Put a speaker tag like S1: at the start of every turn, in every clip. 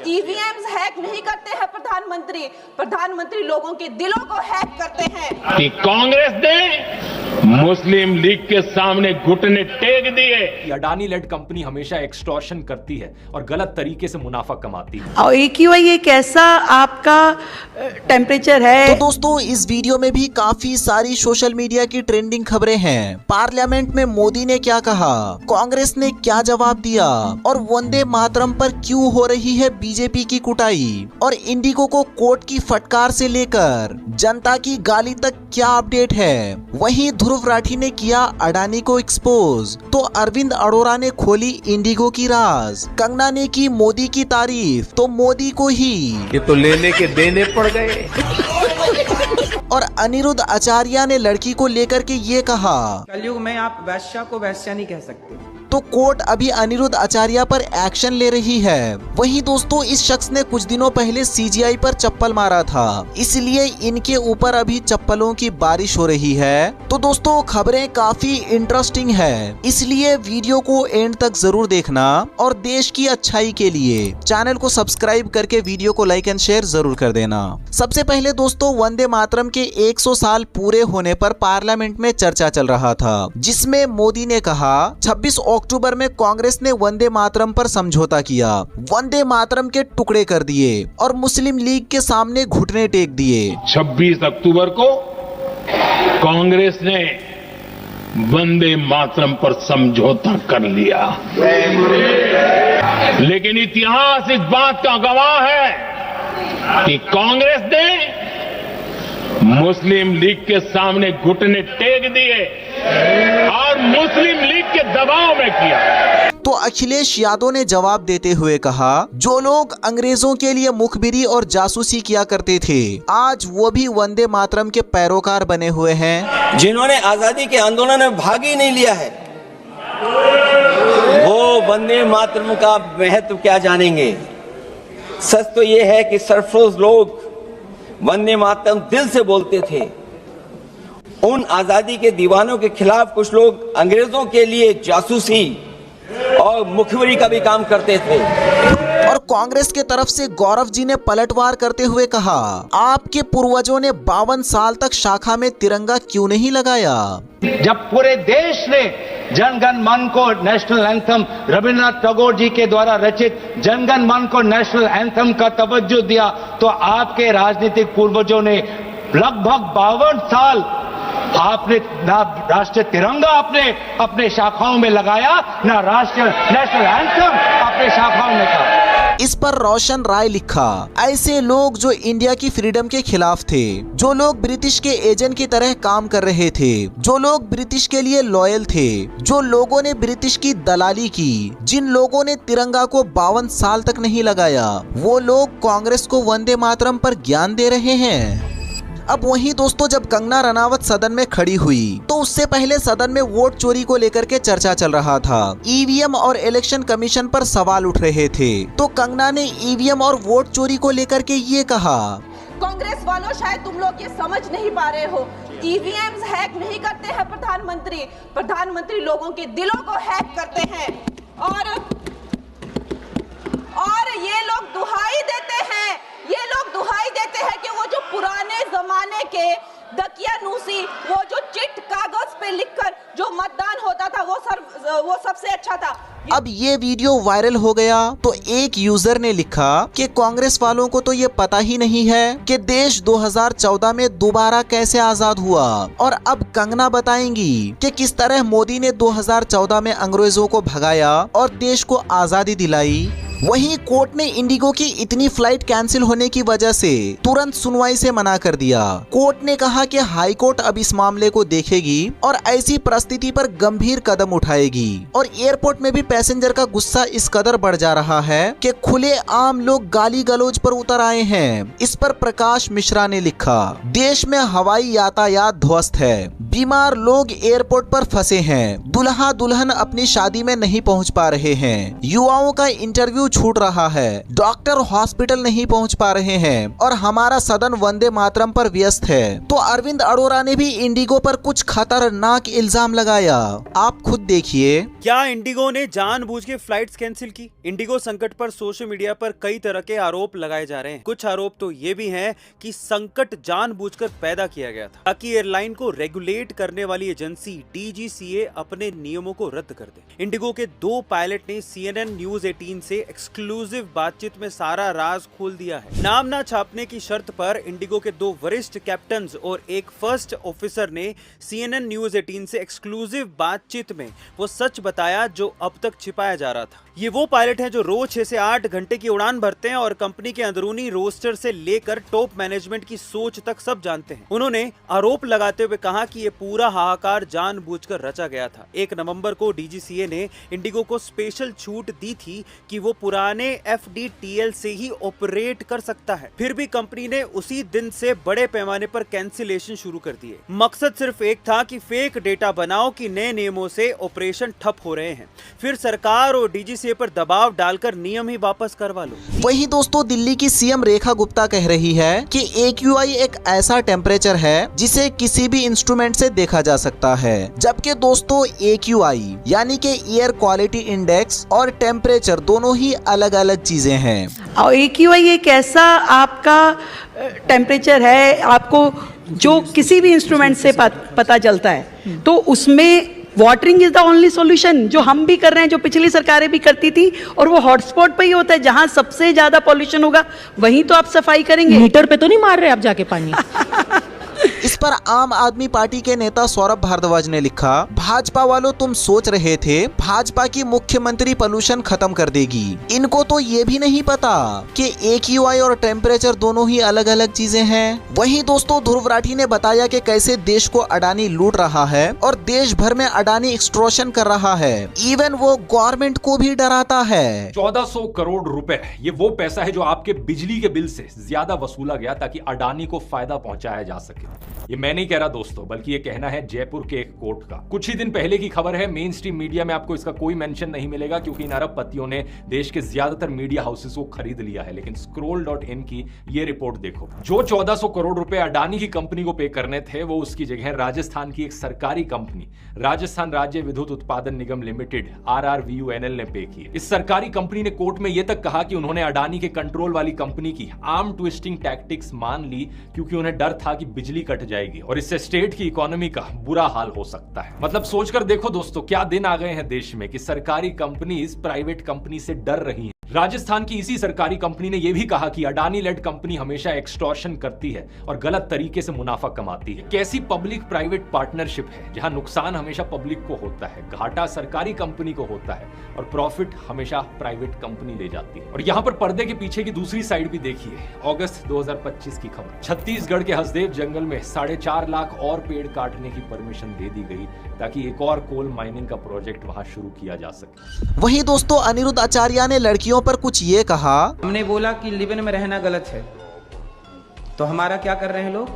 S1: EVMs hack नहीं करते हैं प्रधानमंत्री लोगों के दिलों को हैक करते हैं।
S2: कि कांग्रेस ने मुस्लिम लीग के सामने घुटने टेक दिए।
S3: अडानी लेड कंपनी हमेशा एक्सटॉर्शन करती है और गलत तरीके से मुनाफा कमाती है।
S4: और AQI एक ऐसा आपका टेम्परेचर है।
S5: तो दोस्तों इस वीडियो में भी काफी सारी सोशल मीडिया की ट्रेंडिंग खबरें हैं। पार्लियामेंट में मोदी ने क्या कहा, कांग्रेस ने क्या जवाब दिया, और वंदे मातरम पर क्यों हो रही है बीजेपी की कुटाई, और इंडिगो को कोर्ट की फटकार से लेकर जनता की गाली तक क्या अपडेट है। वहीं ध्रुव राठी ने किया अडानी को एक्सपोज, तो अरविंद अरोड़ा ने खोली इंडिगो की राज। कंगना ने की मोदी की तारीफ, तो मोदी को ही
S6: ये तो लेने के देने पड़ गए।
S5: और अनिरुद्ध आचार्य ने लड़की को लेकर के ये कहा,
S7: कलयुग में आप वैश्या को वैश्या नहीं कह सकते।
S5: तो कोर्ट अभी अनिरुद्ध आचार्य पर एक्शन ले रही है। वहीं दोस्तों इस शख्स ने कुछ दिनों पहले CGI पर चप्पल मारा था, इसलिए इनके ऊपर अभी चप्पलों की बारिश हो रही है। तो दोस्तों खबरें काफी इंटरेस्टिंग है, इसलिए वीडियो को एंड तक जरूर देखना, और देश की अच्छाई के लिए चैनल को सब्सक्राइब करके वीडियो को लाइक एंड शेयर जरूर कर देना। सबसे पहले दोस्तों वंदे मातरम के 100 साल पूरे होने पर पार्लियामेंट में चर्चा चल रहा था, जिसमें मोदी ने कहा 26 अक्टूबर में कांग्रेस ने वंदे मातरम पर समझौता किया, वंदे मातरम के टुकड़े कर दिए और मुस्लिम लीग के सामने घुटने टेक दिए।
S2: 26 अक्टूबर को कांग्रेस ने वंदे मातरम पर समझौता कर लिया, लेकिन इतिहास इस बात का गवाह है कि कांग्रेस ने मुस्लिम लीग के सामने घुटने टेक दिए और मुस्लिम लीग के दबाव में किया।
S5: तो अखिलेश यादव ने जवाब देते हुए कहा, जो लोग अंग्रेजों के लिए मुखबिरी और जासूसी किया करते थे, आज वो भी वंदे मातरम के पैरोकार बने हुए हैं।
S8: जिन्होंने आजादी के आंदोलन में भाग ही नहीं लिया है, वो वंदे मातरम का महत्व क्या जानेंगे। सच तो ये है कि सरफरोश लोग वंदे मातरम दिल से बोलते थे। उन आजादी के दीवानों के खिलाफ कुछ लोग अंग्रेजों के लिए जासूसी और मुखबिरी का भी काम करते थे।
S5: और कांग्रेस के तरफ से गौरव जी ने पलटवार करते हुए कहा, आपके पूर्वजों ने 52 साल तक शाखा में तिरंगा क्यों नहीं लगाया।
S9: जब पूरे देश ने जन गण मन को नेशनल एंथम, रविन्द्रनाथ टैगोर जी के द्वारा रचित जन गण मन को नेशनल एंथम का तवज्जो दिया, तो आपके राजनीतिक पूर्वजों ने लगभग 52 साल आपने ना राष्ट्रीय तिरंगा अपने शाखाओं में लगाया, ना राष्ट्रीय नेशनल एंथम अपने शाखाओं में कहा।
S5: इस पर रोशन राय लिखा, ऐसे लोग जो इंडिया की फ्रीडम के खिलाफ थे, जो लोग ब्रिटिश के एजेंट की तरह काम कर रहे थे, जो लोग ब्रिटिश के लिए लॉयल थे, जो लोगों ने ब्रिटिश की दलाली की, जिन लोगों ने तिरंगा को 52 साल तक नहीं लगाया, वो लोग कांग्रेस को वंदे मातरम पर ज्ञान दे रहे हैं। अब वहीं दोस्तों जब कंगना रनावत सदन में खड़ी हुई, तो उससे पहले सदन में वोट चोरी को लेकर के चर्चा चल रहा था। ईवीएम और इलेक्शन कमीशन पर सवाल उठ रहे थे, तो कंगना ने ईवीएम और वोट चोरी को लेकर के ये कहा,
S1: कांग्रेस वालों शायद तुम लोग ये समझ नहीं पा रहे हो, ईवीएम्स हैक नहीं करते हैं प्रधानमंत्री लोगों के दिलों को हैक करते हैं। और ये लोग दुहाई देते हैं कि वो जो पुराने जमाने के दकियानूसी, वो जो चिट कागज पे लिखकर जो मतदान होता था, वो सबसे अच्छा था।
S5: अब ये वीडियो वायरल हो गया, तो एक यूजर ने लिखा कि कांग्रेस वालों को तो ये पता ही नहीं है कि देश 2014 में दोबारा कैसे आजाद हुआ, और अब कंगना बताएंगी कि किस तरह मोदी ने 2014 में अंग्रेजों को भगाया और देश को आजादी दिलाई। वहीं कोर्ट ने इंडिगो की इतनी फ्लाइट कैंसिल होने की वजह से तुरंत सुनवाई से मना कर दिया। कोर्ट ने कहा कि हाई कोर्ट अब इस मामले को देखेगी और ऐसी परिस्थिति पर गंभीर कदम उठाएगी। और एयरपोर्ट में भी पैसेंजर का गुस्सा इस कदर बढ़ जा रहा है कि खुले आम लोग गाली गलौज पर उतर आए हैं। इस पर प्रकाश मिश्रा ने लिखा, देश में हवाई यातायात ध्वस्त है, बीमार लोग एयरपोर्ट पर फंसे हैं, दुल्हा दुल्हन अपनी शादी में नहीं पहुंच पा रहे हैं, युवाओं का इंटरव्यू छूट रहा है, डॉक्टर हॉस्पिटल नहीं पहुंच पा रहे हैं और हमारा सदन वंदे मातरम पर व्यस्त है। तो अरविंद अरोड़ा ने भी इंडिगो पर कुछ खतरनाक इल्जाम लगाया। आप खुद देखिए।
S10: क्या इंडिगो ने जानबूझ के फ्लाइट्स कैंसिल की? इंडिगो संकट पर सोशल मीडिया पर कई तरह के आरोप लगाए जा रहे हैं। कुछ आरोप तो ये भी हैं कि संकट जानबूझकर पैदा किया गया था ताकि एयरलाइन को रेगुलेट करने वाली एजेंसी DGCA अपने नियमों को रद्द कर दे। इंडिगो के 2 पायलट ने CNN न्यूज 18 से एक्सक्लूसिव बातचीत में सारा राज खोल दिया है। नाम ना छापने की शर्त पर इंडिगो के 2 वरिष्ठ कैप्टन और एक फर्स्ट ऑफिसर ने CNN न्यूज 18 से एक्सक्लूसिव बातचीत में वो सच बताया जो अब तक छिपाया जा रहा था। ये वो पायलट हैं जो रोज 6 से 8 घंटे की उड़ान भरते हैं और कंपनी के अंदरूनी रोस्टर से लेकर टॉप मैनेजमेंट की सोच तक सब जानते हैं। उन्होंने आरोप लगाते हुए कहा कि ये पूरा हाहाकार जानबूझकर रचा गया था। 1 नवंबर को DGCA ने इंडिगो को स्पेशल छूट दी थी कि वो पुराने FDTL से ही ऑपरेट कर सकता है। फिर भी कंपनी ने उसी दिन से बड़े पैमाने पर कैंसिलेशन शुरू कर दिए। मकसद सिर्फ एक था कि फेक डेटा बनाओ कि नए नियमों से ऑपरेशन ठप हो रहे हैं, फिर सरकार और DGCA पर दबाव डालकर नियम ही वापस करवा लो।
S5: वही दोस्तों, दिल्ली की CM रेखा गुप्ता कह रही है कि AQI एक ऐसा टेम्परेचर है जिसे किसी भी इंस्ट्रूमेंट से देखा जा सकता है, जबकि दोस्तों AQI यानी कि एयर क्वालिटी इंडेक्स और टेम्परेचर दोनों ही अलग अलग चीजें हैं।
S4: और AQI एक ऐसा आपका टेम्परेचर है, आपको जो किसी भी इंस्ट्रूमेंट से पता चलता है। तो उसमें watering is the only solution, जो हम भी कर रहे हैं, जो पिछली सरकारें भी करती थी, और वो हॉटस्पॉट पे ही होता है। जहां सबसे ज्यादा पॉल्यूशन होगा वहीं तो आप सफाई करेंगे।
S11: मीटर पे तो नहीं मार रहे आप जाके पानी?
S5: इस पर आम आदमी पार्टी के नेता सौरभ भारद्वाज ने लिखा, भाजपा वालों तुम सोच रहे थे भाजपा की मुख्यमंत्री पोल्यूशन खत्म कर देगी, इनको तो ये भी नहीं पता कि AQI और टेम्परेचर दोनों ही अलग अलग चीजें हैं। वहीं दोस्तों, ध्रुव राठी ने बताया कि कैसे देश को अडानी लूट रहा है और देश भर में अडानी एक्सटॉर्शन कर रहा है, इवन वो गवर्नमेंट को भी डराता है।
S3: 1400 करोड़ रुपए ये वो पैसा है जो आपके बिजली के बिल से ज्यादा वसूला गया ताकि अडानी को फायदा पहुंचाया जा सके। ये मैं नहीं कह रहा दोस्तों, बल्कि ये कहना है जयपुर के एक कोर्ट का। कुछ ही दिन पहले की खबर है, मेन स्ट्रीम मीडिया में आपको इसका कोई मेंशन नहीं मिलेगा क्योंकि इन अरबपतियों ने देश के ज्यादातर मीडिया हाउसेस को खरीद लिया है। लेकिन scroll.in की ये रिपोर्ट देखो, जो 1400 करोड़ रुपए अडानी की कंपनी को पे करने थे वो उसकी जगह राजस्थान की एक सरकारी कंपनी राजस्थान राज्य विद्युत उत्पादन निगम लिमिटेड RRVUNL ने पे किए। इस सरकारी कंपनी ने कोर्ट में यह तक कहा कि उन्होंने अडानी के कंट्रोल वाली कंपनी की आर्म ट्विस्टिंग टैक्टिक्स मान ली क्योंकि उन्हें डर था कि बिजली कट जाएगी और इससे स्टेट की इकोनॉमी का बुरा हाल हो सकता है। मतलब सोचकर देखो दोस्तों, क्या दिन आ गए हैं देश में कि सरकारी कंपनीज प्राइवेट कंपनी से डर रही हैं। राजस्थान की इसी सरकारी कंपनी ने यह भी कहा कि अडानी लेड कंपनी हमेशा एक्सटॉर्शन करती है और गलत तरीके से मुनाफा कमाती है। कैसी पब्लिक प्राइवेट पार्टनरशिप है जहां नुकसान हमेशा पब्लिक को होता है, घाटा सरकारी कंपनी को होता है और प्रॉफिट हमेशा प्राइवेट कंपनी ले जाती है। और यहां पर पर्दे के पीछे की दूसरी साइड भी देखिए। अगस्त 2025 की खबर, छत्तीसगढ़ के हसदेव जंगल में 4.5 लाख और पेड़ काटने की परमिशन दे दी गई ताकि एक और कोल माइनिंग का प्रोजेक्ट वहां शुरू किया जा सके।
S5: वहीं दोस्तों, अनिरुद्ध आचार्य ने लड़कियों पर कुछ ये कहा,
S7: हमने बोला कि लिव इन में रहना गलत है, तो हमारा क्या कर रहे हैं लोग?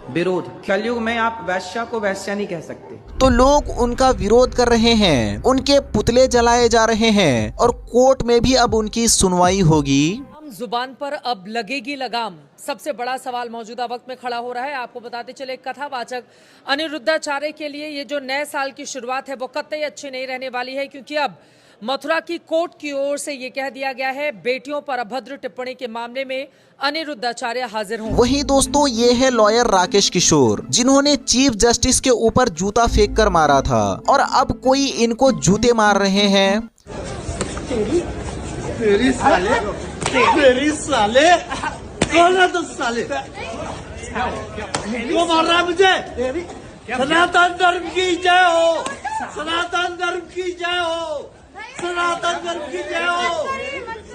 S7: विरोध। कलयुग में आप वैश्या को वैश्या नहीं कह सकते,
S5: तो लोग उनका विरोध कर रहे हैं, उनके पुतले जलाए जा रहे हैं और कोर्ट में भी अब उनकी सुनवाई होगी।
S11: जुबान पर अब लगेगी लगाम, सबसे बड़ा सवाल मौजूदा वक्त में खड़ा हो रहा है। आपको बताते चले, कथावाचक अनिरुद्धाचार्य के लिए ये जो नए साल की शुरुआत है वो कतई अच्छी नहीं रहने वाली है, क्योंकि अब मथुरा की कोर्ट की ओर से ये कह दिया गया है बेटियों पर अभद्र टिप्पणी के मामले में अनिरुद्धाचार्य हाजिर हों।
S5: वहीं दोस्तों, ये है लॉयर राकेश किशोर, जिन्होंने चीफ जस्टिस के ऊपर जूता फेंक कर मारा था और अब कोई इनको जूते मार रहे हैं।
S12: तेरी साले कौन है? तो साले वो मार रहा है मुझे। सनातन धर्म की जय हो, सनातन धर्म की जय हो, सनातन धर्म की जय हो,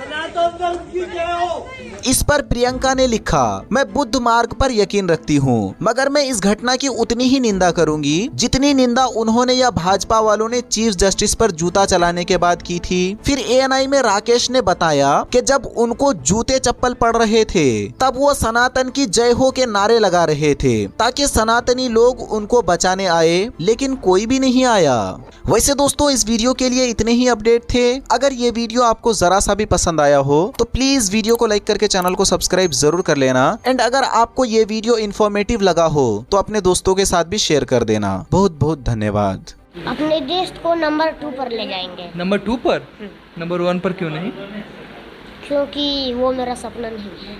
S12: सनातन धर्म की जय हो।
S5: इस पर प्रियंका ने लिखा, मैं बुद्ध मार्ग पर यकीन रखती हूँ, मगर मैं इस घटना की उतनी ही निंदा करूंगी जितनी निंदा उन्होंने या भाजपा वालों ने चीफ जस्टिस पर जूता चलाने के बाद की थी। फिर एएनआई में राकेश ने बताया कि जब उनको जूते चप्पल पड़ रहे थे तब वो सनातन की जय हो के नारे लगा रहे थे ताकि सनातनी लोग उनको बचाने आए, लेकिन कोई भी नहीं आया। वैसे दोस्तों, इस वीडियो के लिए इतने ही अपडेट थे। अगर ये वीडियो आपको जरा सा भी पसंद आया हो तो प्लीज वीडियो को लाइक करके चैनल को सब्सक्राइब जरूर कर लेना। एंड अगर आपको ये वीडियो इन्फॉर्मेटिव लगा हो तो अपने दोस्तों के साथ भी शेयर कर देना। बहुत बहुत धन्यवाद।
S13: अपने देश को नंबर 2 पर ले जाएंगे।
S14: नंबर 2 पर? नंबर 1 पर क्यों नहीं?
S13: क्योंकि वो मेरा सपना नहीं है।